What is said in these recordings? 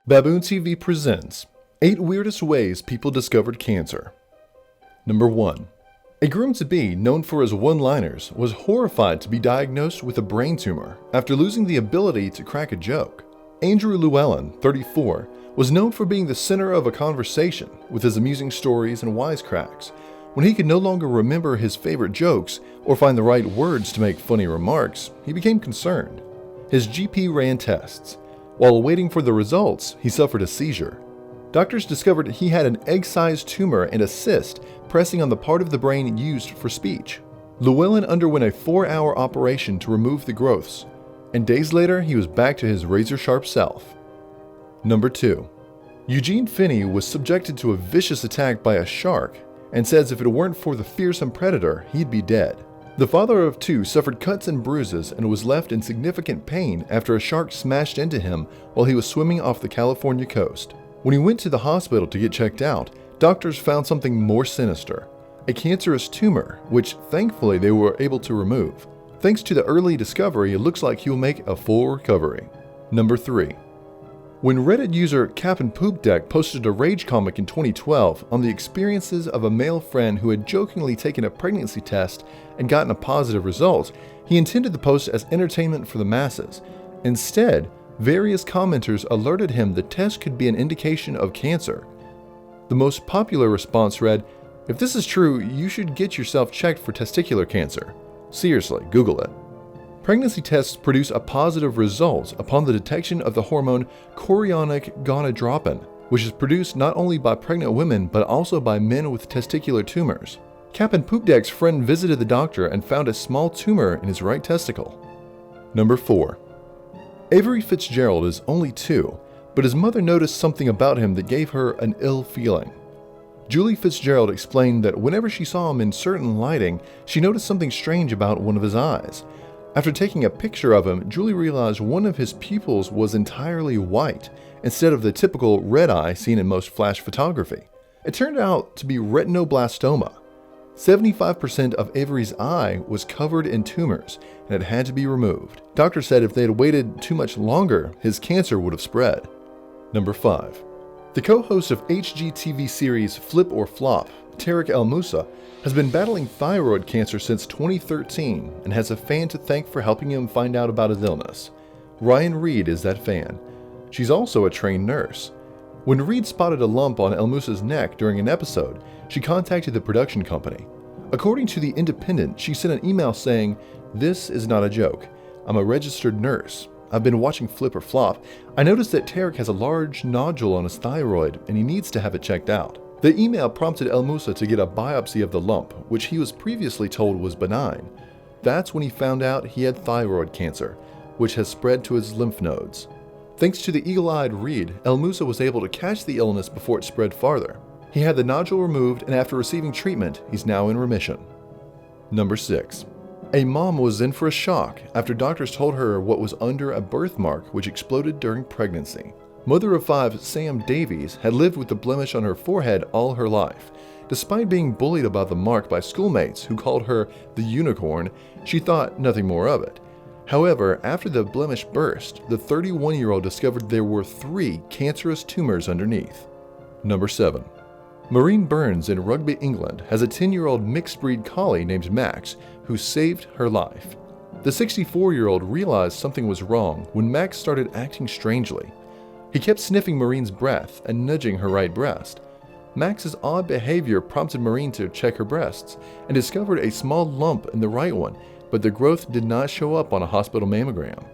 Baboon TV presents 8 Weirdest Ways People Discovered Cancer. Number 1. A groom-to-be known for his one-liners was horrified to be diagnosed with a brain tumor after losing the ability to crack a joke. Andrew Llewellyn, 34, was known for being the center of a conversation with his amusing stories and wisecracks. When he could no longer remember his favorite jokes or find the right words to make funny remarks, he became concerned. His GP ran tests. While waiting for the results, he suffered a seizure. Doctors discovered he had an egg-sized tumor and a cyst pressing on the part of the brain used for speech. Llewellyn underwent a 4-hour operation to remove the growths, and days later he was back to his razor-sharp self. Number 2. Eugene Finney was subjected to a vicious attack by a shark and says if it weren't for the fearsome predator, he'd be dead. The father of 2 suffered cuts and bruises and was left in significant pain after a shark smashed into him while he was swimming off the California coast. When he went to the hospital to get checked out, doctors found something more sinister, a cancerous tumor, which thankfully they were able to remove. Thanks to the early discovery, it looks like he'll make a full recovery. Number 3. When Reddit user Cap'n Poop Deck posted a rage comic in 2012 on the experiences of a male friend who had jokingly taken a pregnancy test and gotten a positive result, he intended the post as entertainment for the masses. Instead, various commenters alerted him the test could be an indication of cancer. The most popular response read, "If this is true, you should get yourself checked for testicular cancer. Seriously, Google it." Pregnancy tests produce a positive result upon the detection of the hormone chorionic gonadotropin, which is produced not only by pregnant women but also by men with testicular tumors. Cap'n Poop Deck's friend visited the doctor and found a small tumor in his right testicle. Number 4. Avery Fitzgerald is only 2, but his mother noticed something about him that gave her an ill feeling. Julie Fitzgerald explained that whenever she saw him in certain lighting, she noticed something strange about one of his eyes. After taking a picture of him, Julie realized one of his pupils was entirely white, instead of the typical red eye seen in most flash photography. It turned out to be retinoblastoma. 75% of Avery's eye was covered in tumors, and it had to be removed. Doctors said if they had waited too much longer, his cancer would have spread. Number 5. The co-host of HGTV series Flip or Flop, Tarek El Moussa, has been battling thyroid cancer since 2013 and has a fan to thank for helping him find out about his illness. Ryan Reed is that fan. She's also a trained nurse. When Reed spotted a lump on El Moussa's neck during an episode, she contacted the production company. According to The Independent, she sent an email saying, "This is not a joke. I'm a registered nurse. I've been watching Flip or Flop. I noticed that Tarek has a large nodule on his thyroid and he needs to have it checked out." The email prompted El Moussa to get a biopsy of the lump, which he was previously told was benign. That's when he found out he had thyroid cancer, which has spread to his lymph nodes. Thanks to the eagle-eyed Reed, El Moussa was able to catch the illness before it spread farther. He had the nodule removed, and after receiving treatment, he's now in remission. Number 6. A mom was in for a shock after doctors told her what was under a birthmark which exploded during pregnancy. Mother of 5, Sam Davies, had lived with the blemish on her forehead all her life. Despite being bullied about the mark by schoolmates who called her the unicorn, she thought nothing more of it. However, after the blemish burst, the 31-year-old discovered there were 3 cancerous tumors underneath. Number 7. Maureen Burns in Rugby, England, has a 10-year-old mixed-breed collie named Max who saved her life. The 64-year-old realized something was wrong when Max started acting strangely. He kept sniffing Maureen's breath and nudging her right breast. Max's odd behavior prompted Maureen to check her breasts and discovered a small lump in the right one, but the growth did not show up on a hospital mammogram.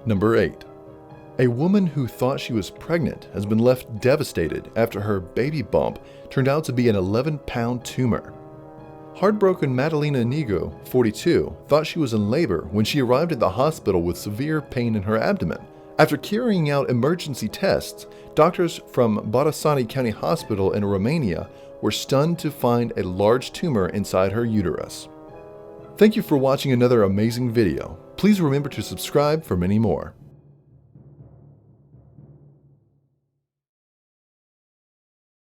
Number 8. A woman who thought she was pregnant has been left devastated after her baby bump turned out to be an 11-pound tumor. Heartbroken Madalena Nigo, 42, thought she was in labor when she arrived at the hospital with severe pain in her abdomen. After carrying out emergency tests, doctors from Botoșani County Hospital in Romania were stunned to find a large tumor inside her uterus. Thank you for watching another amazing video. Please remember to subscribe for many more.